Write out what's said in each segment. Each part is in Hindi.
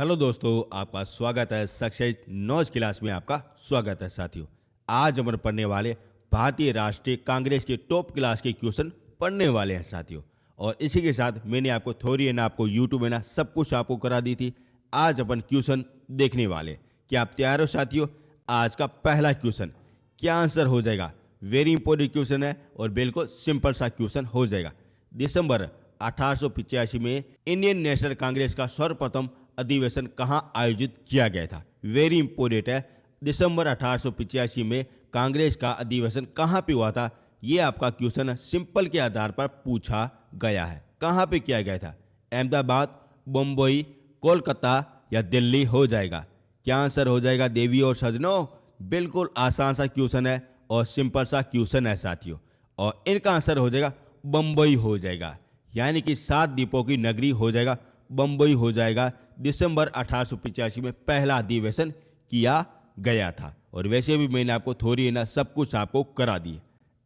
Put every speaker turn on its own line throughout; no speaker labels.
हेलो दोस्तों, आपका स्वागत है सक्सेस नॉलेज क्लास में। आपका स्वागत है साथियों। आज हम पढ़ने वाले भारतीय राष्ट्रीय कांग्रेस के टॉप क्लास के क्वेश्चन पढ़ने वाले हैं साथियों। और इसी के साथ मैंने आपको थ्योरी है ना, आपको यूट्यूब में ना सब कुछ आपको करा दी थी। आज अपन क्वेश्चन देखने वाले। क्या आप तैयार हो साथियों? आज का पहला क्वेश्चन क्या आंसर हो जाएगा? वेरी इंपॉर्टेंट क्वेश्चन है और बिल्कुल सिंपल सा क्वेश्चन हो जाएगा। दिसंबर 1885 में इंडियन नेशनल कांग्रेस का सर्वप्रथम अधिवेशन कहां आयोजित किया गया था? वेरी इंपोर्टेंट है। दिसंबर 1885 में कांग्रेस का अधिवेशन कहां पे हुआ था? ये आपका क्वेश्चन सिंपल के आधार पर पूछा गया है। कहां पे किया गया था? अहमदाबाद, बम्बई, कोलकाता या दिल्ली हो जाएगा? क्या आंसर हो जाएगा देवी और सजनों? बिल्कुल आसान सा क्वेश्चन है और सिंपल सा क्वेश्चन है साथियों। और इनका आंसर हो जाएगा बम्बई हो जाएगा, यानी कि 7 द्वीपों की नगरी हो जाएगा, बम्बई हो जाएगा। दिसंबर 1885 में पहला अधिवेशन किया गया था। और वैसे भी मैंने आपको थोड़ी ना सब कुछ आपको करा दी।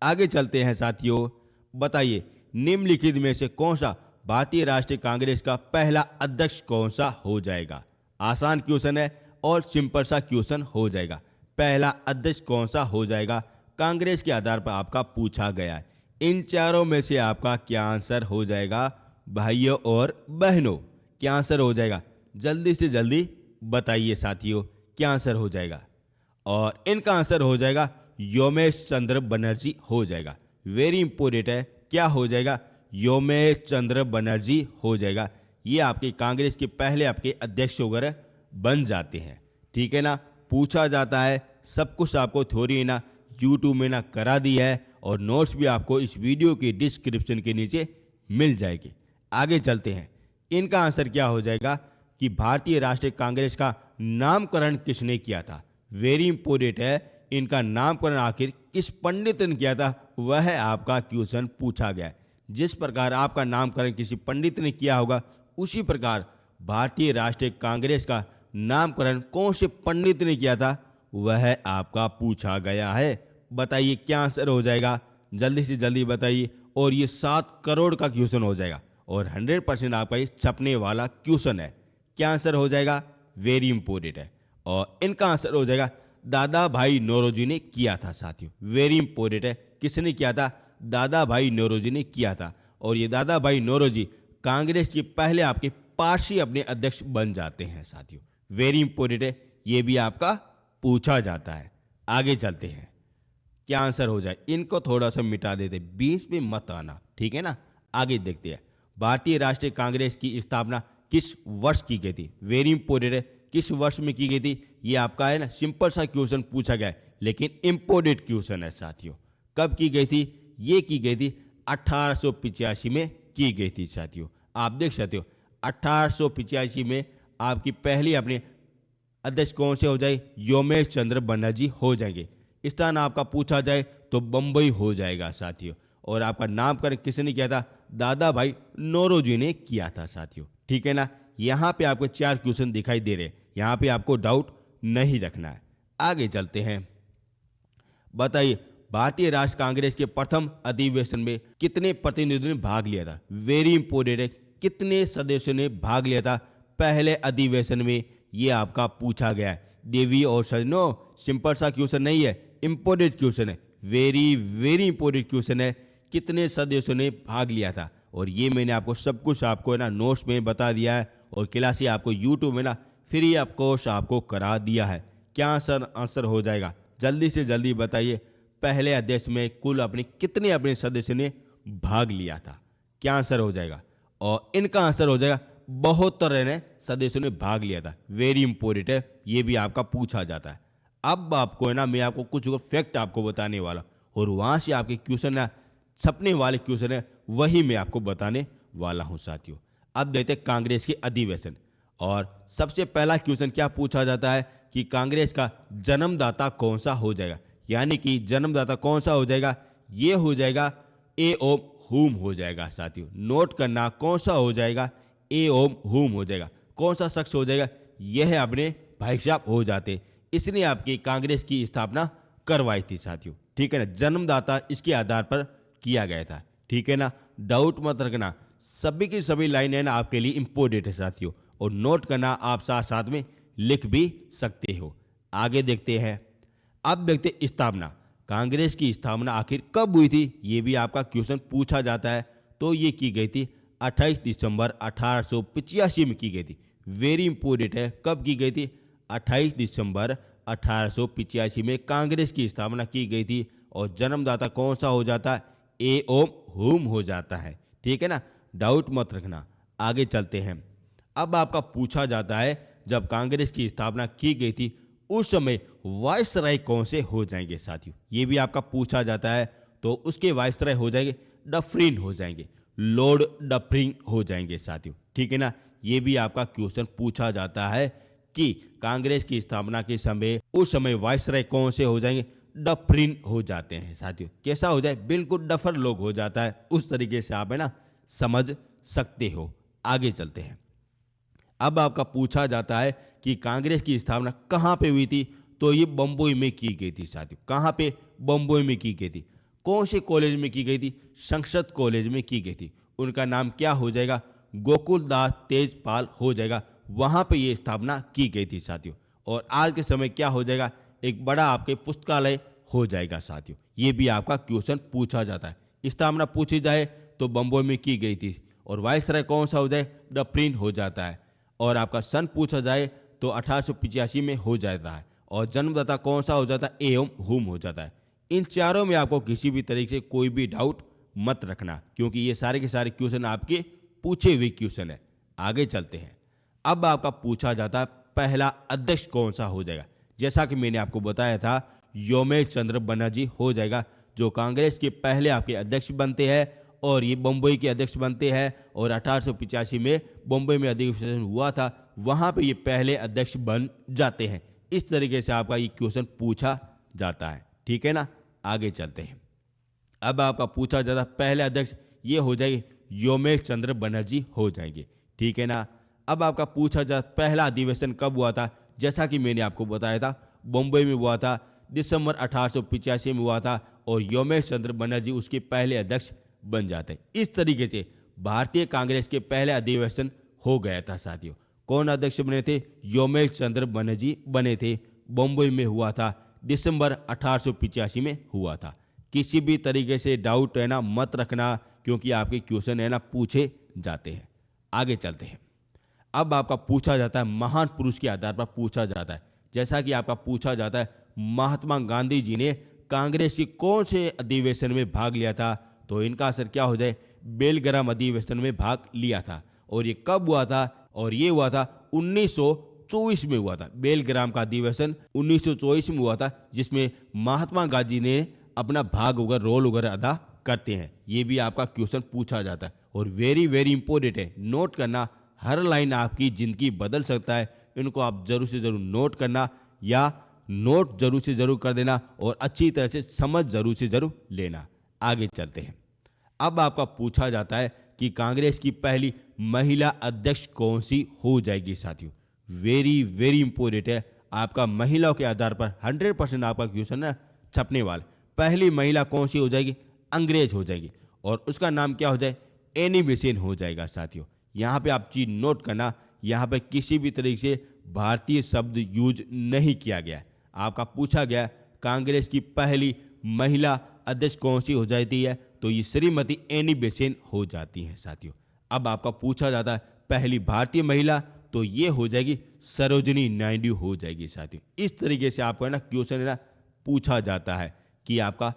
आगे चलते हैं साथियों। बताइए निम्नलिखित में से कौन सा भारतीय राष्ट्रीय कांग्रेस का पहला अध्यक्ष कौन सा हो जाएगा? आसान क्वेश्चन है और सिंपल सा क्वेश्चन हो जाएगा। पहला अध्यक्ष कौन सा हो जाएगा कांग्रेस के आधार पर आपका पूछा गया है। इन चारों में से आपका क्या आंसर हो जाएगा भाइयों और बहनों? क्या आंसर हो जाएगा? जल्दी से जल्दी बताइए साथियों, क्या आंसर हो जाएगा? और इनका आंसर हो जाएगा योमेश चंद्र बनर्जी हो जाएगा। वेरी इंपोर्टेंट है। क्या हो जाएगा? योमेश चंद्र बनर्जी हो जाएगा। ये आपके कांग्रेस के पहले आपके अध्यक्ष वगैरह बन जाते हैं। ठीक है ना, पूछा जाता है। सब कुछ आपको थ्योरी ना यूट्यूब में ना करा दी है और नोट्स भी आपको इस वीडियो के डिस्क्रिप्शन के नीचे मिल जाएगी। आगे चलते हैं। इनका आंसर क्या हो जाएगा कि भारतीय राष्ट्रीय कांग्रेस का नामकरण किसने किया था? वेरी इंपोर्टेंट है। इनका नामकरण आखिर किस पंडित ने किया था, वह आपका क्वेश्चन पूछा गया है। जिस प्रकार आपका नामकरण किसी पंडित ने किया होगा, उसी प्रकार भारतीय राष्ट्रीय कांग्रेस का नामकरण कौन से पंडित ने किया था, वह आपका पूछा गया है। बताइए क्या आंसर हो जाएगा? जल्दी से जल्दी बताइए। और ये 7 करोड़ का क्वेश्चन हो जाएगा और 100% आपका ये छपने वाला क्वेश्चन है। क्या आंसर हो जाएगा? वेरी इंपोर्टेंट है। और इनका आंसर हो जाएगा दादा भाई नौरोजी ने किया था साथियों। वेरी इंपोर्टेंट है। किसने किया था? दादा भाई नौरोजी ने किया था। और ये दादा भाई नौरोजी कांग्रेस के पहले आपके पार्षद अपने अध्यक्ष बन जाते हैं साथियों। वेरी इंपोर्टेंट है। ये भी आपका पूछा जाता है। आगे चलते हैं। क्या आंसर हो जाए? इनको थोड़ा सा मिटा देते, बीच में मत आना, ठीक है ना। आगे देखते हैं। भारतीय राष्ट्रीय कांग्रेस की स्थापना किस वर्ष की गई थी? वेरी इंपोर्टेंट है। किस वर्ष में की गई थी? ये आपका है ना सिंपल सा क्वेश्चन पूछा गया है, लेकिन इंपोर्टेंट क्वेश्चन है साथियों। कब की गई थी? ये की गई थी 1885 में की गई थी साथियों। आप देख सकते हो 1885 में आपकी पहली अपने अध्यक्ष कौन से हो जाए? योमेश चंद्र बनर्जी हो जाएंगे। स्थान आपका पूछा जाए तो बंबई हो जाएगा साथियों। और आपका नामकरण किसने किया था? दादा भाई नौरोजी ने किया था साथियों। ठीक है ना। यहाँ पे आपको 4 क्वेश्चन दिखाई दे रहे हैं। यहाँ पे आपको डाउट नहीं रखना है। आगे चलते हैं। बताइए भारतीय राष्ट्रीय कांग्रेस के प्रथम अधिवेशन में कितने प्रतिनिधियों ने भाग लिया था? वेरी इंपोर्टेंट है। कितने सदस्यों ने भाग लिया था पहले अधिवेशन में? ये आपका पूछा गया है। देवी और सजनों, सिंपल सा क्वेश्चन नहीं है, इंपोर्टेंट क्वेश्चन है। वेरी वेरी इंपोर्टेंट क्वेश्चन है। कितने सदस्यों ने भाग लिया था? और ये मैंने आपको सब कुछ आपको है ना नोट्स में बता दिया है और क्लास आपको यूट्यूब में ना फ्री ऑफ कोर्स आपको करा दिया है। क्या आंसर हो जाएगा? जल्दी से जल्दी बताइए। पहले अध्यक्ष में कुल कितने अपने सदस्य ने भाग लिया था? क्या आंसर हो जाएगा? और इनका आंसर हो जाएगा 72 ने सदस्यों ने भाग लिया था। वेरी इंपोर्टेंट है। ये भी आपका पूछा जाता है। अब आपको है ना मैं आपको कुछ फैक्ट आपको बताने वाला और वहां से आपके क्वेश्चन ना छपने वाले क्वेश्चन है, वही मैं आपको बताने वाला हूं साथियों। अब देखते हैं कांग्रेस के अधिवेशन। और सबसे पहला क्वेश्चन क्या पूछा जाता है कि कांग्रेस का जन्मदाता कौन सा हो जाएगा? यानी कि जन्मदाता कौन सा हो जाएगा? ये हो जाएगा ए ओम हुम हो जाएगा साथियों। नोट करना, कौन सा हो जाएगा? ए ओम हुम हो जाएगा। कौन सा शख्स हो जाएगा? यह अपने भाई साहब हो जाते। इसने आपकी कांग्रेस की स्थापना करवाई थी साथियों। ठीक है ना। जन्मदाता इसके आधार पर किया गया था। ठीक है ना। डाउट मत रखना। सभी की सभी लाइन है ना आपके लिए इंपोर्टेंट है साथियों। और नोट करना आप साथ साथ में लिख भी सकते हो। आगे देखते हैं। अब देखते हैं स्थापना। कांग्रेस की स्थापना आखिर कब हुई थी, ये भी आपका क्वेश्चन पूछा जाता है। तो ये की गई थी 28 दिसंबर 1885 में की गई थी। वेरी इंपॉर्टेंट है, कब की गई थी? 28 दिसंबर 1885 में कांग्रेस की स्थापना की गई थी। और जन्मदाता कौन सा हो जाता है? ए ओम हुम हो जाता है। ठीक है ना, डाउट मत रखना। आगे चलते हैं। अब आपका पूछा जाता है जब कांग्रेस की स्थापना की गई थी उस समय वायसराय कौन से हो जाएंगे साथियों, ये भी आपका पूछा जाता है। तो उसके वायसराय हो जाएंगे डफरिन हो जाएंगे, लॉर्ड डफरिन हो जाएंगे साथियों। ठीक है ना, ये भी आपका क्वेश्चन पूछा जाता है कि कांग्रेस की स्थापना के समय उस समय वायसराय कौन से हो जाएंगे? डफरिन हो जाते हैं साथियों। कैसा हो जाए? बिल्कुल डफर लोग हो जाता है, उस तरीके से आप है ना समझ सकते हो। आगे चलते हैं। अब आपका पूछा जाता है कि कांग्रेस की स्थापना कहाँ पे हुई थी? तो ये बम्बई में की गई थी साथियों। कहाँ पे? बम्बई में की गई थी। कौन से कॉलेज में की गई थी? संसद कॉलेज में की गई थी। उनका नाम क्या हो जाएगा? गोकुलदास तेजपाल हो जाएगा। वहाँ पे ये स्थापना की गई थी साथियों। और आज के समय क्या हो जाएगा? एक बड़ा आपके पुस्तकालय हो जाएगा साथियों। ये भी आपका क्वेश्चन पूछा जाता है। स्थापना पूछी जाए तो बम्बई में की गई थी। और वायसराय कौन सा हो जाए? डफरिन हो जाता है। और आपका सन पूछा जाए तो 1885 में हो जाता है। और जन्मदाता कौन सा हो जाता है? एवं हुम हो जाता है। इन चारों में आपको किसी भी तरीके से कोई भी डाउट मत रखना, क्योंकि ये सारे के सारे क्वेश्चन आपके पूछे हुए क्वेश्चन है। आगे चलते हैं। अब आपका पूछा जाता है पहला अध्यक्ष कौन सा हो जाएगा। जैसा कि मैंने आपको बताया था, योमेश चंद्र बनर्जी हो जाएगा, जो कांग्रेस के पहले आपके अध्यक्ष बनते हैं। और ये बम्बई के अध्यक्ष बनते हैं। और 1885 में बम्बई में अधिवेशन हुआ था, वहाँ पे ये पहले अध्यक्ष बन जाते हैं। इस तरीके से आपका ये क्वेश्चन पूछा जाता है। ठीक है ना, आगे चलते हैं। अब आपका पूछा जाता है पहले अध्यक्ष, ये हो जाएगी योमेश चंद्र बनर्जी हो जाएंगे। ठीक है ना। अब आपका पूछा जाता पहला अधिवेशन कब हुआ था। जैसा कि मैंने आपको बताया था, बम्बई में हुआ था, दिसंबर 1885 में हुआ था। और योमेश चंद्र बनर्जी उसके पहले अध्यक्ष बन जाते हैं। इस तरीके से भारतीय कांग्रेस के पहले अधिवेशन हो गया था साथियों। कौन अध्यक्ष बने थे? योमेश चंद्र बनर्जी बने थे। बम्बई में हुआ था, दिसंबर 1885 में हुआ था। किसी भी तरीके से डाउट है ना मत रखना, क्योंकि आपके क्वेश्चन है ना पूछे जाते हैं। आगे चलते हैं। अब आपका पूछा जाता है महान पुरुष के आधार पर पूछा जाता है। जैसा कि आपका पूछा जाता है महात्मा गांधी जी ने कांग्रेस के कौन से अधिवेशन में भाग लिया था। तो इनका असर क्या हो जाए? बेलग्राम अधिवेशन में भाग लिया था। और ये कब हुआ था? और ये हुआ था 1924 में हुआ था। बेलग्राम का अधिवेशन 1924 में हुआ था, जिसमें महात्मा गांधी ने अपना भाग वगैरह रोल वगैरह अदा करते हैं। ये भी आपका क्वेश्चन पूछा जाता है। और वेरी वेरी इंपॉर्टेंट है, नोट करना। हर लाइन आपकी जिंदगी बदल सकता है। इनको आप जरूर से जरूर नोट करना, या नोट जरूर से जरूर कर देना, और अच्छी तरह से समझ जरूर से जरूर लेना। आगे चलते हैं। अब आपका पूछा जाता है कि कांग्रेस की पहली महिला अध्यक्ष कौन सी हो जाएगी साथियों। वेरी वेरी इंपॉर्टेंट है, आपका महिलाओं के आधार पर 100% आपका क्वेश्चन है छपने वाला। पहली महिला कौन सी हो जाएगी? अंग्रेज हो जाएगी। और उसका नाम क्या हो जाए? एनी बेसेन हो जाएगा साथियों। यहाँ पे आप चीज नोट करना, यहाँ पे किसी भी तरीके से भारतीय शब्द यूज नहीं किया गया। आपका पूछा गया कांग्रेस की पहली महिला अध्यक्ष कौन सी हो जाती है, तो ये श्रीमती एनी बेसेन हो जाती हैं साथियों। अब आपका पूछा जाता है पहली भारतीय महिला, तो ये हो जाएगी सरोजिनी नायडू हो जाएगी साथियों। इस तरीके से आपको है ना क्वेश्चन है ना पूछा जाता है कि आपका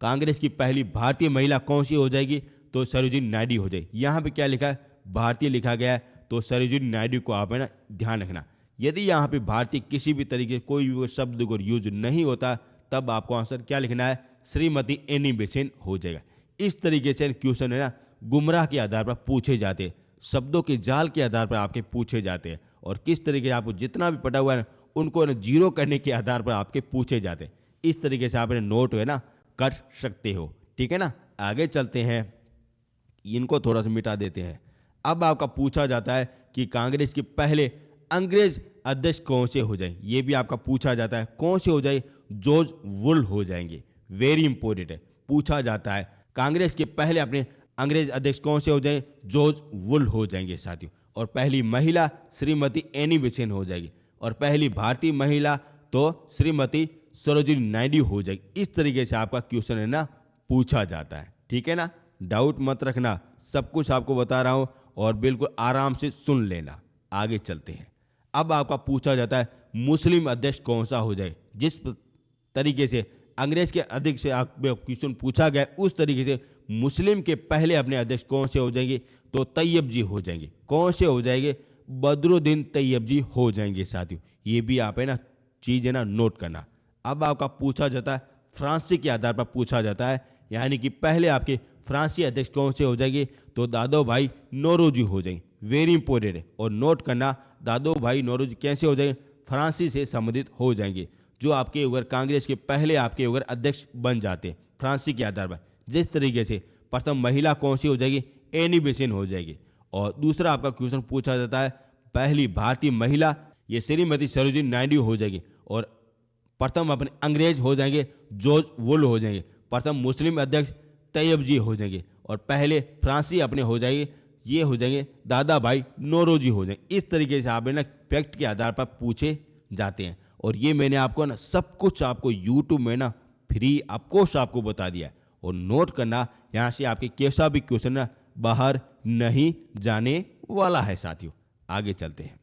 कांग्रेस की पहली भारतीय महिला कौन सी हो जाएगी, तो सरोजिनी नायडू हो जाएगी। यहाँ पे क्या लिखा है? भारतीय लिखा गया है, तो सरोजिनी नायडू को आप है ना ध्यान रखना। यदि यहाँ पे भारतीय किसी भी तरीके से कोई भी शब्द को यूज नहीं होता, तब आपको आंसर क्या लिखना है? श्रीमती एनी बेसेन हो जाएगा। इस तरीके से क्वेश्चन है ना गुमराह के आधार पर पूछे जाते हैं, शब्दों के जाल के आधार पर आपके पूछे जाते हैं। और किस तरीके से आपको जितना भी पढ़ा हुआ है उनको ना जीरो करने के आधार पर आपके पूछे जाते हैं। इस तरीके से आप नोट है ना कर सकते हो। ठीक है ना, आगे चलते हैं। इनको थोड़ा सा मिटा देते हैं। अब आपका पूछा जाता है कि कांग्रेस के पहले अंग्रेज अध्यक्ष कौन से हो जाए। ये भी आपका पूछा जाता है। कौन से हो जाए? जॉर्ज वुल हो जाएंगे। वेरी इंपॉर्टेंट है, पूछा जाता है कांग्रेस के पहले अपने अंग्रेज अध्यक्ष कौन से हो जाए? जॉर्ज वुल हो जाएंगे साथियों। और पहली महिला श्रीमती एनी बेसेंट हो जाएगी, और पहली भारतीय महिला तो श्रीमती सरोजिनी नायडू हो जाएगी। इस तरीके से आपका क्वेश्चन है ना पूछा जाता है, ठीक है ना। डाउट मत रखना, सब कुछ आपको बता रहा हूँ और बिल्कुल आराम से सुन लेना। आगे चलते हैं। अब आपका पूछा जाता है मुस्लिम अध्यक्ष कौन सा हो जाए। जिस तरीके से अंग्रेज के अध्यक्ष से आप क्वेश्चन पूछा गया, उस तरीके से मुस्लिम के पहले अपने अध्यक्ष कौन से हो जाएंगे, तो तैयब जी हो जाएंगे। कौन से हो जाएंगे, बदरुद्दीन तैयब जी हो जाएंगे साथियों। ये भी आप है ना चीज़ है ना नोट करना। अब आपका पूछा जाता है फ्रांसी के आधार पर पूछा जाता है, यानी कि पहले आपके फ्रांसी अध्यक्ष कौन से हो जाएंगे, तो दादो भाई नौरोजी हो जाएंगे। वेरी इंपॉर्टेंट है, और नोट करना दादो भाई नौरोजी कैसे हो जाएंगे, फ्रांसी से संबंधित हो जाएंगे, जो आपके अगर कांग्रेस के पहले आपके अगर अध्यक्ष बन जाते हैं फ्रांसी के आधार पर। जिस तरीके से प्रथम महिला कौन सी हो जाएगी, एनी बेसेंट हो जाएगी। और दूसरा आपका क्वेश्चन पूछा जाता है पहली भारतीय महिला, ये श्रीमती सरोजिनी नायडू हो जाएगी, और प्रथम अपने अंग्रेज हो जाएंगे जॉर्ज वुल हो जाएंगे। प्रथम मुस्लिम अध्यक्ष तैयब जी हो जाएंगे, और पहले फ्रांसी अपने हो जाएंगे, ये हो जाएंगे दादा भाई नौरोजी हो जाएंगे। इस तरीके से आप है ना फैक्ट के आधार पर पूछे जाते हैं। और ये मैंने आपको ना सब कुछ आपको यूट्यूब में ना फ्री ऑफकोर्स आपको बता दिया है। और नोट करना, यहाँ से आपके कैसा भी क्वेश्चन ना बाहर नहीं जाने वाला है साथियों। आगे चलते हैं।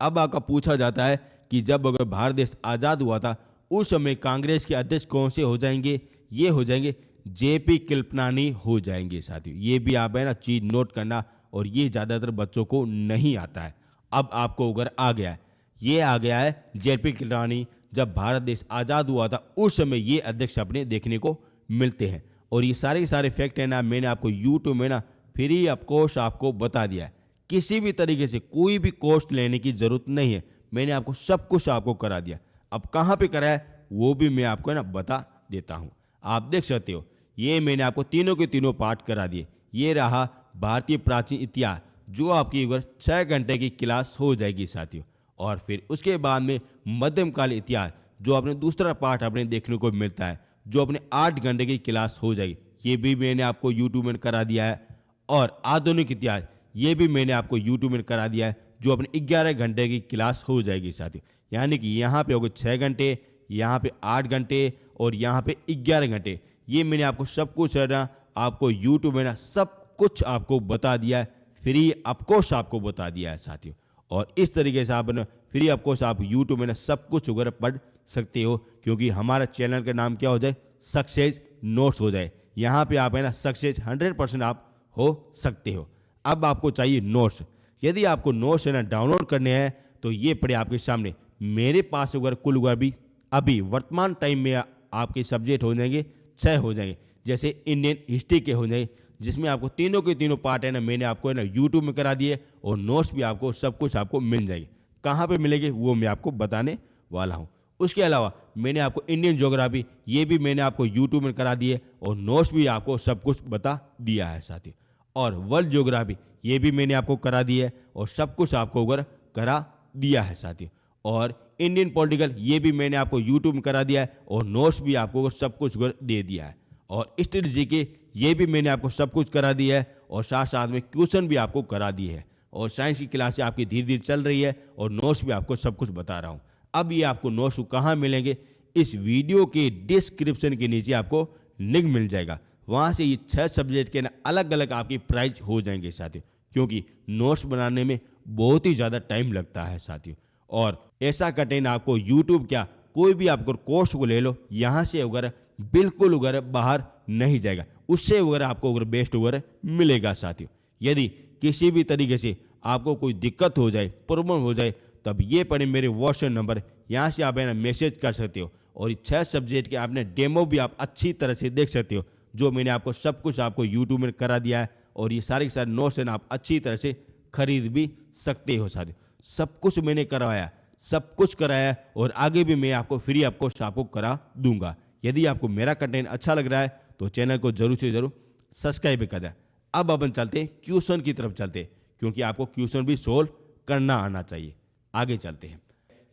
अब आपका पूछा जाता है कि जब अगर भारत देश आज़ाद हुआ था, उस समय कांग्रेस के अध्यक्ष कौन से हो जाएंगे, ये हो जाएंगे जेपी कृपलानी हो जाएंगे साथियों। ये भी आप है ना चीज़ नोट करना, और ये ज़्यादातर बच्चों को नहीं आता है। अब आपको अगर आ गया है, ये आ गया है जेपी कृपलानी। जब भारत देश आज़ाद हुआ था उस समय ये अध्यक्ष अपने देखने को मिलते हैं। और ये सारे के सारे फैक्ट है ना मैंने आपको यूट्यूब में ना फ्री ऑफ कॉस्ट आपको बता दिया है। किसी भी तरीके से कोई भी कॉस्ट लेने की ज़रूरत नहीं है, मैंने आपको सब कुछ आपको करा दिया। अब कहाँ पे करा है वो भी मैं आपको ना बता देता हूँ। आप देख सकते हो, ये मैंने आपको तीनों के तीनों पार्ट करा दिए। ये रहा भारतीय प्राचीन इतिहास, जो आपकी अगर 6 घंटे की क्लास हो जाएगी साथियों। और फिर उसके बाद में मध्यमकाल इतिहास, जो अपने दूसरा पार्ट अपने देखने को मिलता है, जो अपने 8 घंटे की क्लास हो जाएगी। ये भी मैंने आपको यूट्यूब में करा दिया है। और आधुनिक इतिहास, ये भी मैंने आपको यूट्यूब में करा दिया है, जो अपने 11 घंटे की क्लास हो जाएगी साथियों। यानी कि यहाँ पे होगा 6 घंटे, यहाँ पे 8 घंटे, और यहाँ पे 11 घंटे। ये मैंने आपको सब कुछ है ना आपको यूट्यूब में ना सब कुछ आपको बता दिया है, फ्री ऑफ कॉस्ट आपको बता दिया है साथियों। और इस तरीके से आप ना फ्री ऑफ कॉस्ट आप यूट्यूब में ना सब कुछ वगैरह पढ़ सकते हो, क्योंकि हमारा चैनल का नाम क्या हो जाए, सक्सेस नोट्स हो जाए। यहाँ पे आप है ना सक्सेस 100% आप हो सकते हो। अब आपको चाहिए नोट्स। यदि आपको नोट्स है ना डाउनलोड करने हैं, तो ये पड़े आपके सामने। मेरे पास अगर कुल भी अभी वर्तमान टाइम में आपके सब्जेक्ट हो जाएंगे 6 हो जाएंगे। जैसे इंडियन हिस्ट्री के हो जाएंगे, जिसमें आपको तीनों के तीनों पार्ट है ना मैंने आपको है ना यूट्यूब में करा दिए, और नोट्स भी आपको सब कुछ आपको मिल जाएगी। कहाँ पे मिलेगी वो मैं आपको बताने वाला हूँ। उसके अलावा मैंने आपको इंडियन ज्योग्राफी, ये भी मैंने आपको यूट्यूब में करा दिए, और नोट्स भी आपको सब कुछ बता दिया है साथी। और वर्ल्ड ज्योग्राफी, ये भी मैंने आपको करा दिया है, और सब कुछ आपको अगर करा दिया है साथी। और इंडियन पॉलिटिकल, ये भी मैंने आपको यूट्यूब में करा दिया है, और नोट्स भी आपको सब कुछ दे दिया है। और स्ट्रेटजी के, ये भी मैंने आपको सब कुछ करा दिया है, और साथ साथ में क्वेश्चन भी आपको करा दिए हैं। और साइंस की क्लासें आपकी धीरे धीरे चल रही है, और नोट्स भी आपको सब कुछ बता रहा हूँ। अब ये आपको नोट्स कहाँ मिलेंगे, इस वीडियो के डिस्क्रिप्शन के नीचे आपको लिंक मिल जाएगा। वहाँ से ये 6 सब्जेक्ट के ना अलग अलग आपकी प्राइज हो जाएंगे साथियों, क्योंकि नोट्स बनाने में बहुत ही ज़्यादा टाइम लगता है साथियों। और ऐसा कंटेंट आपको यूट्यूब क्या कोई भी आपको कोर्स को ले लो, यहाँ से वगैरह बिल्कुल वगैरह बाहर नहीं जाएगा। उससे वगैरह आपको वगैरह बेस्ट वगैरह मिलेगा साथियों। यदि किसी भी तरीके से आपको कोई दिक्कत हो जाए, प्रॉब्लम हो जाए, तब ये पड़े मेरे व्हाट्सएप नंबर, यहाँ से आप है ना मैसेज कर सकते हो। और ये 6 सब्जेक्ट के आपने डेमो भी आप अच्छी तरह से देख सकते हो, जो मैंने आपको सब कुछ आपको यूट्यूब में करा दिया है। और ये सारे के सारे नोट्स है ना आप अच्छी तरह से खरीद भी सकते हो साथियों। सब कुछ मैंने करवाया, सब कुछ कराया, और आगे भी मैं आपको फ्री ऑफ कॉस्ट आपको करा दूंगा। यदि आपको मेरा कंटेंट अच्छा लग रहा है तो चैनल को जरूर से जरूर सब्सक्राइब कर दें। अब अपन चलते हैं क्वेश्चन की तरफ चलते हैं, क्योंकि आपको क्वेश्चन भी सोल्व करना आना चाहिए। आगे चलते हैं।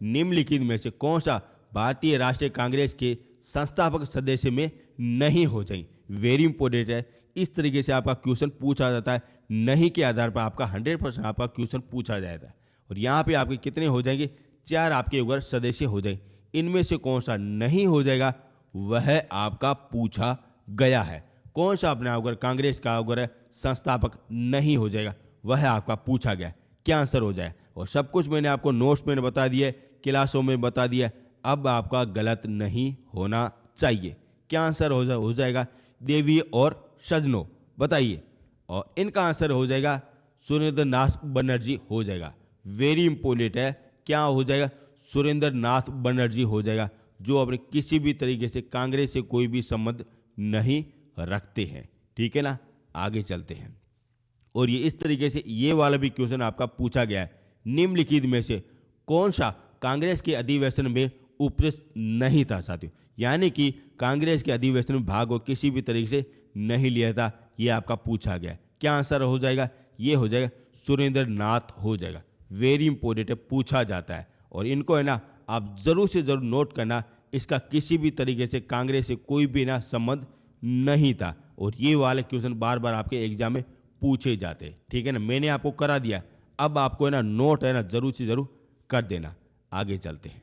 निम्नलिखित में से कौन सा भारतीय राष्ट्रीय कांग्रेस के संस्थापक सदस्य में नहीं हो जाए। वेरी इंपॉर्टेंट है, इस तरीके से आपका क्वेश्चन पूछा जाता है, नहीं के आधार पर आपका 100% आपका क्वेश्चन पूछा जाता है। और यहाँ पे आपके कितने हो जाएंगे, 4 आपके अगर सदस्य हो जाए, इनमें से कौन सा नहीं हो जाएगा वह आपका पूछा गया है। कौन सा अपने अगर कांग्रेस का अगर संस्थापक नहीं हो जाएगा वह आपका पूछा गया, क्या आंसर हो जाए। और सब कुछ मैंने आपको नोट्स में बता दिया है, क्लासों में बता दिया है, अब आपका गलत नहीं होना चाहिए। क्या आंसर हो जाएगा, देवी और सजनो, बताइए। और इनका आंसर हो जाएगा सुरेंद्र नाथ बनर्जी हो जाएगा। वेरी इंपॉर्टेंट है, क्या हो जाएगा, सुरेंद्र नाथ बनर्जी हो जाएगा, जो अपने किसी भी तरीके से कांग्रेस से कोई भी संबंध नहीं रखते हैं। ठीक है ना, आगे चलते हैं। और ये इस तरीके से ये वाला भी क्वेश्चन आपका पूछा गया है, निम्नलिखित में से कौन सा कांग्रेस के अधिवेशन में उपस्थित नहीं था साथियों, यानी कि कांग्रेस के अधिवेशन में भाग और किसी भी तरीके से नहीं लिया था, ये आपका पूछा गया है। क्या आंसर हो जाएगा, ये हो जाएगा सुरेंद्र नाथ हो जाएगा। वेरी इंपॉर्टेंट है, पूछा जाता है। और इनको है ना आप जरूर से जरूर नोट करना, इसका किसी भी तरीके से कांग्रेस से कोई भी ना संबंध नहीं था। और ये वाले क्वेश्चन बार बार आपके एग्जाम में पूछे जाते हैं। ठीक है ना, मैंने आपको करा दिया, अब आपको है ना नोट है ना जरूर से जरूर कर देना। आगे चलते हैं,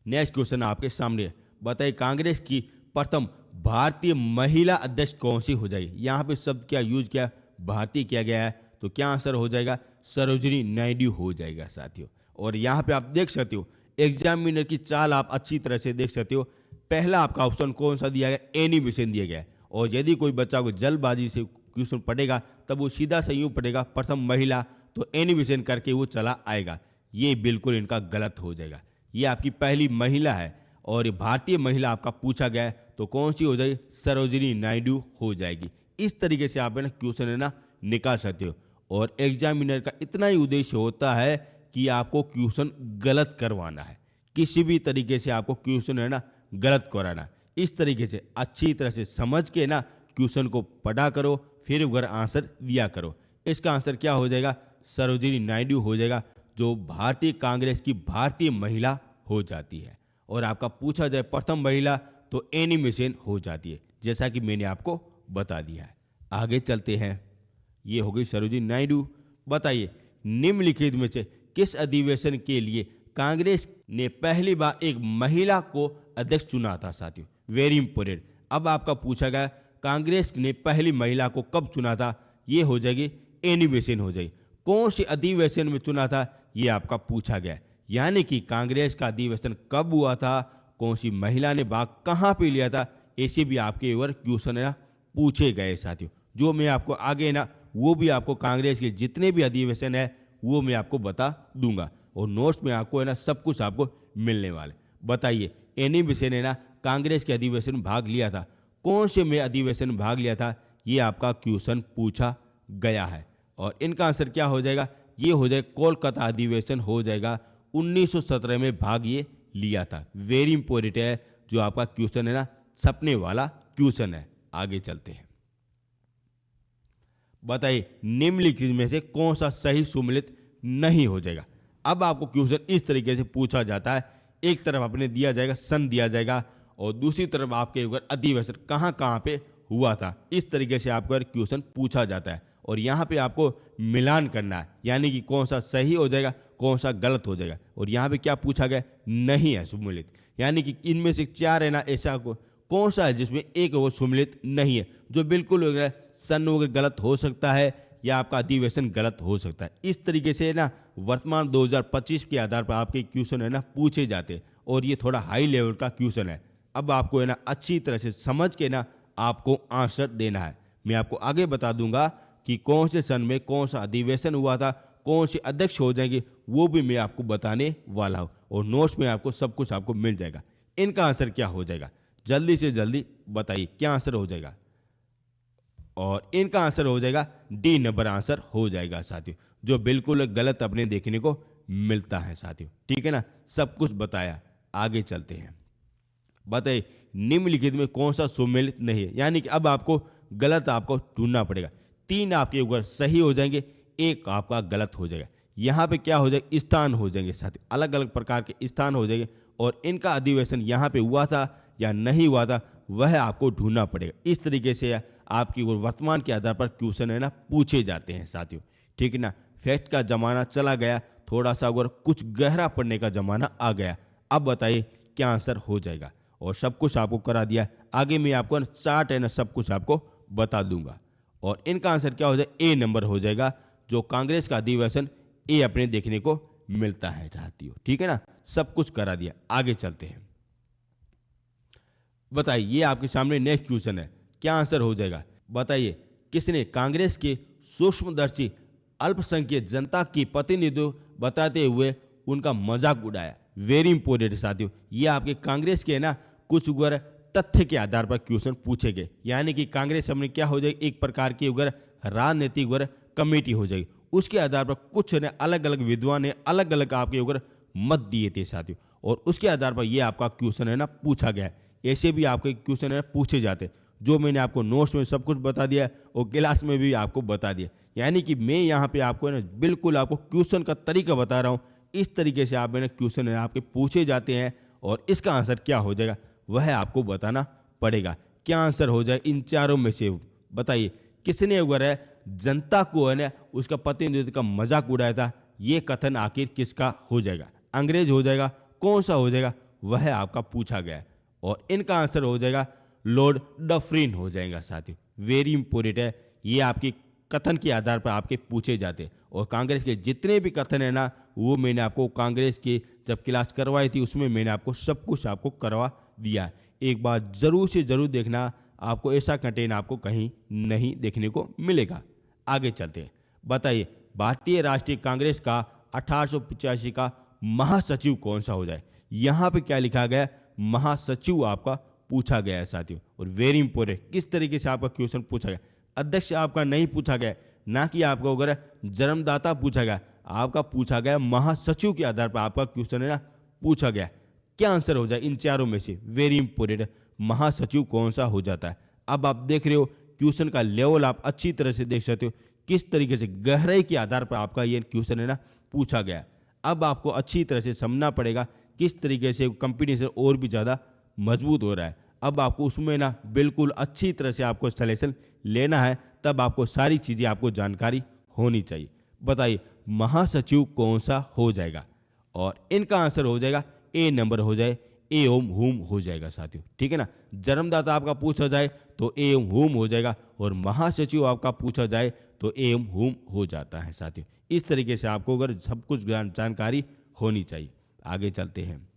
नेक्स्ट क्वेश्चन आपके सामने है, बताइए कांग्रेस की प्रथम भारतीय महिला अध्यक्ष कौन सी हो जाएगी। यहाँ पे शब्द क्या यूज किया, भारतीय किया गया है, तो क्या आंसर हो जाएगा, सरोजिनी नायडू हो जाएगा साथियों। और यहाँ पे आप देख सकते हो एग्जामिनर की चाल आप अच्छी तरह से देख सकते हो। पहला आपका ऑप्शन कौन सा दिया गया, एनिमेशन दिया गया है। और यदि कोई बच्चा को जल्दबाजी से क्वेश्चन पढ़ेगा तब वो सीधा से यूँ पढ़ेगा प्रथम महिला, तो एनिमेशन करके वो चला आएगा। ये बिल्कुल इनका गलत हो जाएगा। ये आपकी पहली महिला है और भारतीय महिला आपका पूछा गया है, तो कौन सी हो जाएगी, सरोजिनी नायडू हो जाएगी। इस तरीके से आप है ना क्वेश्चन है ना निकाल सकते हो। और एग्जामिनर का इतना ही उद्देश्य होता है कि आपको क्वेश्चन गलत करवाना है, किसी भी तरीके से आपको क्वेश्चन है ना गलत कराना। इस तरीके से अच्छी तरह से समझ के ना क्वेश्चन को पढ़ा करो, फिर अगर आंसर दिया करो। इसका आंसर क्या हो जाएगा, सरोजिनी नायडू हो जाएगा, जो भारतीय कांग्रेस की भारतीय महिला हो जाती है। और आपका पूछा जाए प्रथम महिला, तो एनिमेशन हो जाती है, जैसा कि मैंने आपको बता दिया है। आगे चलते हैं, ये हो गई सरोजिनी नायडू। बताइए निम्नलिखित में से किस अधिवेशन के लिए कांग्रेस ने पहली बार एक महिला को अध्यक्ष चुना था साथियों। वेरी इंपॉर्टेंट, अब आपका पूछा गया कांग्रेस ने पहली महिला को कब चुना था, ये हो जाएगी एनिमेशन हो जाएगी। कौन से अधिवेशन में चुना था, ये आपका पूछा गया, यानी कि कांग्रेस का अधिवेशन कब हुआ था, कौन सी महिला ने भाग कहाँ पे लिया था, ऐसे भी आपके ओर क्वेश्चन है ना पूछे गए साथियों। जो मैं आपको आगे ना वो भी आपको कांग्रेस के जितने भी अधिवेशन है वो मैं आपको बता दूंगा, और नोट्स में आपको है ना सब कुछ आपको मिलने वाले। बताइए एनिमेशन है ना कांग्रेस के अधिवेशन में भाग लिया था, कौन से में अधिवेशन में भाग लिया था, ये आपका क्वेश्चन पूछा गया है। और इनका आंसर क्या हो जाएगा, ये हो जाएगा कोलकाता अधिवेशन हो जाएगा, 1917 में भाग ये लिया था। वेरी इंपॉर्टेंट है, जो आपका क्वेश्चन है ना छपने वाला क्वेश्चन है। आगे चलते हैं, बताइए निम्नलिखित में से कौन सा सही सुमेलित नहीं हो जाएगा। अब आपको क्वेश्चन इस तरीके से पूछा जाता है, एक तरफ आपने दिया जाएगा सन दिया जाएगा, और दूसरी तरफ आपके ऊपर अधिवेशन कहाँ कहाँ पे हुआ था, इस तरीके से आपको क्वेश्चन पूछा जाता है। और यहाँ पे आपको मिलान करना है, यानी कि कौन सा सही हो जाएगा कौन सा गलत हो जाएगा। और यहाँ पे क्या पूछा गया, नहीं है सुमेलित, यानी कि इनमें से 4 है ना ऐसा कौन सा है जिसमें एक वो सुमेलित नहीं है, जो बिल्कुल सन वगैरह गलत हो सकता है या आपका अधिवेशन गलत हो सकता है। इस तरीके से ना वर्तमान 2025 के आधार पर आपके क्वेश्चन है ना पूछे जाते हैं, और ये थोड़ा हाई लेवल का क्वेश्चन है। अब आपको है ना अच्छी तरह से समझ के ना आपको आंसर देना है। मैं आपको आगे बता दूंगा कि कौन से सन में कौन सा अधिवेशन हुआ था, कौन से अध्यक्ष हो जाएंगे, वो भी मैं आपको बताने वाला हूँ, और नोट्स में आपको सब कुछ आपको मिल जाएगा। इनका आंसर क्या हो जाएगा, जल्दी से जल्दी बताइए क्या आंसर हो जाएगा। और इनका आंसर हो जाएगा डी नंबर आंसर हो जाएगा साथियों, जो बिल्कुल गलत अपने देखने को मिलता है साथियों। ठीक है ना, सब कुछ बताया। आगे चलते हैं, बताइए निम्नलिखित में कौन सा सुमेलित नहीं है, यानी कि अब आपको गलत आपको ढूंढना पड़ेगा। 3 आपके ऊपर सही हो जाएंगे, 1 आपका गलत हो जाएगा। यहाँ पे क्या हो जाएगा, स्थान हो जाएंगे साथियों, अलग अलग प्रकार के स्थान हो जाएंगे, और इनका अधिवेशन यहाँ पे हुआ था या नहीं हुआ था वह आपको ढूंढना पड़ेगा। इस तरीके से आपकी वो वर्तमान के आधार पर क्वेश्चन है ना पूछे जाते हैं साथियों। ठीक है ना, फैक्ट का ज़माना चला गया, थोड़ा सा अगर कुछ गहरा पढ़ने का ज़माना आ गया। अब बताइए क्या आंसर हो जाएगा, और सब कुछ आपको करा दिया। आगे मैं आपको चार्ट है ना सब कुछ आपको बता दूंगा, और इनका आंसर क्या हो जाए, ए नंबर हो जाएगा। जो कांग्रेस का अधिवेशन ए अपने देखने को मिलता है साथियों। ठीक है ना, सब कुछ करा दिया। आगे चलते हैं, बताइए ये आपके सामने नेक्स्ट क्वेश्चन है, क्या आंसर हो जाएगा। बताइए किसने कांग्रेस के सूक्ष्मदर्शी अल्पसंख्यक जनता की प्रतिनिधित्व बताते हुए उनका मजाक उड़ाया। वेरी इंपॉर्टेंट साथियों, ये आपके कांग्रेस के ना कुछ उगर तथ्य के आधार पर क्वेश्चन पूछे गए। यानी कि कांग्रेस हमने क्या हो जाएगी, एक प्रकार की उगर राजनीतिक उगर कमेटी हो जाएगी। उसके आधार पर कुछ ने अलग अलग विद्वान ने अलग अलग आपके उगर मत दिए थे साथियों, और उसके आधार पर ये आपका क्वेश्चन है ना पूछा गया है। ऐसे भी आपके क्वेश्चन है पूछे जाते, जो मैंने आपको नोट्स में सब कुछ बता दिया और क्लास में भी आपको बता दिया। यानी कि मैं यहाँ पे आपको है ना बिल्कुल आपको क्वेश्चन का तरीका बता रहा हूँ। इस तरीके से आप है ना क्वेश्चन है आपके पूछे जाते हैं, और इसका आंसर क्या हो जाएगा वह आपको बताना पड़ेगा। क्या आंसर हो जाए इन चारों में से, बताइए किसने वगैरह जनता को है ना उसका प्रतिनिधित्व का मजाक उड़ाया था। ये कथन आखिर किसका हो जाएगा, अंग्रेज हो जाएगा, कौन सा हो जाएगा, वह आपका पूछा गया है। और इनका आंसर हो जाएगा लॉर्ड डफरिन हो जाएगा साथियों। वेरी इंपॉर्टेंट है, ये आपकी कथन के आधार पर आपके पूछे जाते हैं। और कांग्रेस के जितने भी कथन है ना वो मैंने आपको कांग्रेस की जब क्लास करवाई थी उसमें मैंने आपको सब कुछ आपको करवा दिया। एक बार जरूर से जरूर देखना, आपको ऐसा कंटेंट आपको कहीं नहीं देखने को मिलेगा। आगे चलते हैं, बताइए भारतीय राष्ट्रीय कांग्रेस का 1885 का महासचिव कौन सा हो जाए। यहाँ पे क्या लिखा गया, महासचिव आपका पूछा गया है साथियों। और वेरी इंपॉर्टेंट, किस तरीके से आपका क्वेश्चन पूछा गया, अध्यक्ष आपका नहीं पूछा गया, ना कि आपका वगैरह जन्मदाता पूछा गया, आपका पूछा गया महासचिव के आधार पर आपका क्वेश्चन है ना पूछा गया। क्या आंसर हो जाए इन चारों में से, वेरी इंपॉर्टेंट, महासचिव कौन सा हो जाता है। अब आप देख रहे हो क्वेश्चन का लेवल आप अच्छी तरह से देख सकते हो, किस तरीके से गहराई के आधार पर आपका ये क्वेश्चन है ना पूछा गया। अब आपको अच्छी तरह से समझना पड़ेगा किस तरीके से कंपटीशन और भी ज़्यादा मजबूत हो रहा है। अब आपको उसमें ना बिल्कुल अच्छी तरह से आपको सलेक्शन लेना है, तब आपको सारी चीज़ें आपको जानकारी होनी चाहिए। बताइए महासचिव कौन सा हो जाएगा, और इनका आंसर हो जाएगा ए नंबर हो जाए, ए ओम हुम हो जाएगा साथियों। ठीक है ना, जन्मदाता आपका पूछा जाए तो ए ओम हुम हो जाएगा, और महासचिव आपका पूछा जाए तो ए ओम हुम हो जाता है साथियों। इस तरीके से आपको अगर सब कुछ जानकारी होनी चाहिए। आगे चलते हैं,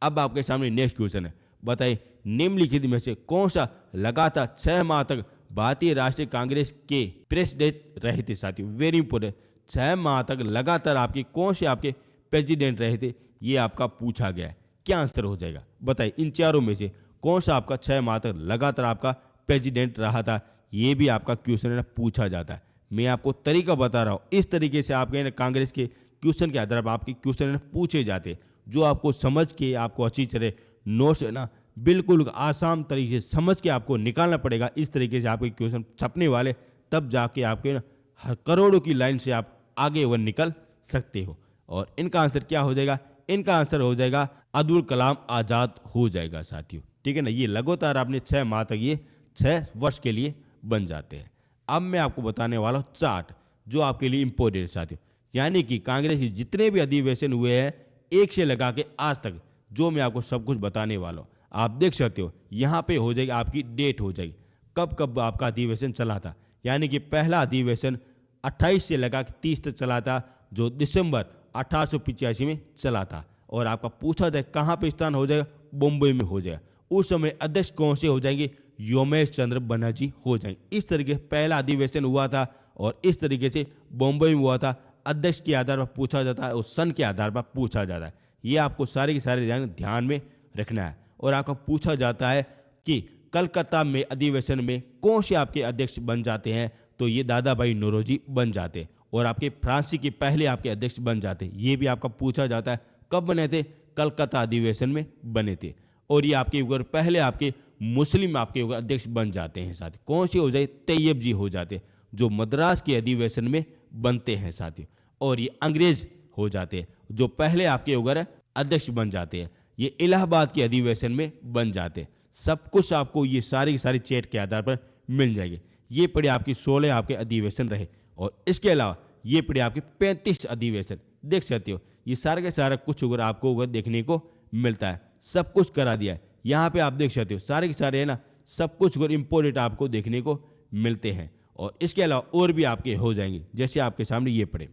अब आपके सामने नेक्स्ट क्वेश्चन है, बताइए निम्नलिखित में से कौन सा लगातार 6 माह तक भारतीय राष्ट्रीय कांग्रेस के प्रेसिडेंट रहे थे साथियों। वेरी इंपोर्टेंट, 6 माह तक लगातार आपके कौन से आपके प्रेसिडेंट रहे थे, ये आपका पूछा गया है। क्या आंसर हो जाएगा, बताइए इन चारों में से कौन सा आपका 6 माह तक लगातार आपका प्रेसिडेंट रहा था। ये भी आपका क्वेश्चन है ना पूछा जाता है। मैं आपको तरीका बता रहा हूँ, इस तरीके से आपके ना कांग्रेस के क्वेश्चन के आधार पर आपके क्वेश्चन है ना पूछे जाते हैं, जो आपको समझ के आपको अच्छी तरह नोट्स है ना बिल्कुल आसान तरीके से समझ के आपको निकालना पड़ेगा। इस तरीके से आपके क्वेश्चन छपने वाले, तब जाके आपके ना हर करोड़ों की लाइन से आप आगे वर निकल सकते हो। और इनका आंसर क्या हो जाएगा, इनका आंसर हो जाएगा अब्दुल कलाम आज़ाद हो जाएगा साथियों। ठीक है ना, ये लगातार आपने 6 माह तक ये 6 वर्ष के लिए बन जाते हैं। अब मैं आपको बताने वाला हूँ चार्ट, जो आपके लिए इंपॉर्टेंट है साथियों। यानी कि कांग्रेस के जितने भी अधिवेशन हुए हैं एक से लगा के आज तक, जो मैं आपको सब कुछ बताने वाला हूँ, आप देख सकते हो यहाँ पे हो जाएगी आपकी डेट हो जाएगी कब कब आपका अधिवेशन चला था। यानी कि पहला अधिवेशन 28 से लगा के 30 तक चला था, जो दिसंबर 1885 में चला था। और आपका पूछा जाए कहाँ पे स्थान हो जाएगा, बॉम्बे में हो जाएगा। उस समय अध्यक्ष कौन से हो जाएंगे, योमेश चंद्र बनर्जी हो जाएंगे। इस तरीके पहला अधिवेशन हुआ था, और इस तरीके से बॉम्बे में हुआ था। अध्यक्ष के आधार पर पूछा जाता है और सन के आधार पर पूछा जाता है। ये आपको सारे के सारे ध्यान में रखना है। और आपको पूछा जाता है कि कलकत्ता में अधिवेशन में कौन से आपके अध्यक्ष बन जाते हैं, तो ये दादा भाई नौरोजी बन जाते हैं। और आपके फ्रांसी के पहले आपके अध्यक्ष बन जाते हैं, ये भी आपका पूछा जाता है। कब बने थे, कलकत्ता अधिवेशन में बने थे। और ये आपके ऊपर पहले आपके मुस्लिम आपके ऊपर अध्यक्ष बन जाते हैं साथी। कौन से हो जाए, तैयब जी हो जाते हैं, जो मद्रास के अधिवेशन में बनते हैं साथी। और ये अंग्रेज हो जाते हैं, जो पहले आपके ऊपर अध्यक्ष बन जाते हैं। ये इलाहाबाद के अधिवेशन में बन जाते हैं। सब कुछ आपको ये सारी की सारी चैट के आधार पर मिल जाएंगे। ये पड़े आपकी 16 आपके अधिवेशन रहे और इसके अलावा ये पड़े आपके 35 अधिवेशन। देख सकते हो ये सारा के सारा कुछ अगर आपको अगर देखने को मिलता है, सब कुछ करा दिया है। यहाँ पे आप देख सकते हो सारे के सारे है ना, सब कुछ अगर इम्पोर्टेंट आपको देखने को मिलते हैं। और इसके अलावा और भी आपके हो जाएंगे, जैसे आपके सामने ये पड़े।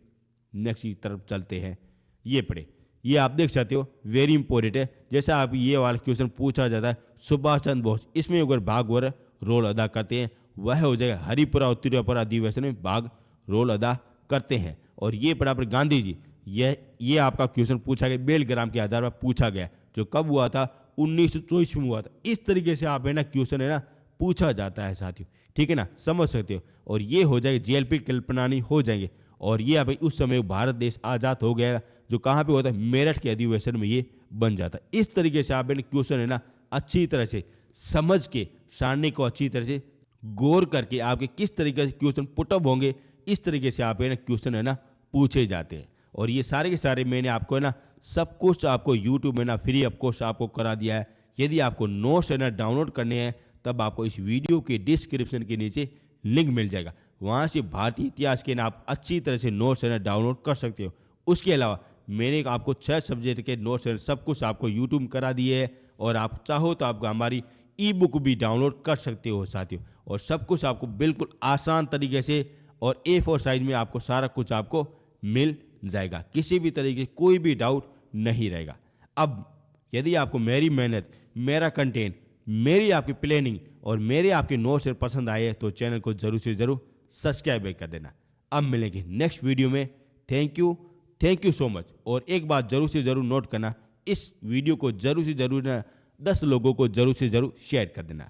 नेक्स्ट की तरफ चलते हैं, ये पड़े, ये आप देख सकते हो वेरी इंपॉर्टेंट है। जैसा आप ये वाला क्वेश्चन पूछा जाता है सुभाष चंद्र बोस इसमें अगर भाग और रोल अदा करते हैं, वह हो जाएगा हरिपुरा और त्रिपुरा अधिवेशन में भाग रोल अदा करते हैं। और ये पड़ा पर गांधी जी, ये आपका क्वेश्चन पूछा गया बेलग्राम के आधार पर पूछा गया, जो कब हुआ था 1924 में हुआ था। इस तरीके से आप है ना क्वेश्चन है ना पूछा जाता है साथियों, ठीक है ना, समझ सकते हो। और ये हो जाएगा जेएलपी कल्पनानी हो जाएंगे। और ये अभी उस समय भारत देश आज़ाद हो गया, जो कहाँ पे होता है मेरठ के अधिवेशन में ये बन जाता है। इस तरीके से आप क्वेश्चन है ना अच्छी तरह से समझ के सारणी को अच्छी तरह से गौर करके आपके किस तरीके से क्वेश्चन पुटअप होंगे, इस तरीके से आप है ना क्वेश्चन है ना पूछे जाते हैं। और ये सारे के सारे मैंने आपको है ना सब कुछ आपको यूट्यूब में ना फ्री ऑफ कॉस्ट आपको करा दिया है। यदि आपको नोट्स है ना डाउनलोड करने हैं तब आपको इस वीडियो के डिस्क्रिप्शन के नीचे लिंक मिल जाएगा, वहाँ से भारतीय इतिहास के ना आप अच्छी तरह से नोट्स है ना डाउनलोड कर सकते हो। उसके अलावा मैंने आपको 6 सब्जेक्ट के नोट्स है सब कुछ आपको यूट्यूब करा दिए है। और आप चाहो तो आपको हमारी ई बुक भी डाउनलोड कर सकते हो साथियों। और सब कुछ आपको बिल्कुल आसान तरीके से और A4 साइज में आपको सारा कुछ आपको मिल जाएगा, किसी भी तरीके कोई भी डाउट नहीं रहेगा। अब यदि आपको मेरी मेहनत, मेरा कंटेंट, मेरी आपकी प्लानिंग और मेरे आपके नोट्स पसंद आए तो चैनल को जरूर से जरूर सब्सक्राइब कर देना। अब मिलेंगे नेक्स्ट वीडियो में। Thank you so much. और एक बात जरूर से जरूर नोट करना, इस वीडियो को जरूर से जरूर ना 10 लोगों को जरूर से जरूर शेयर कर देना,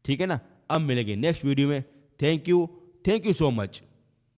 ठीक है ना। अब मिलेंगे नेक्स्ट वीडियो में। Thank you so much.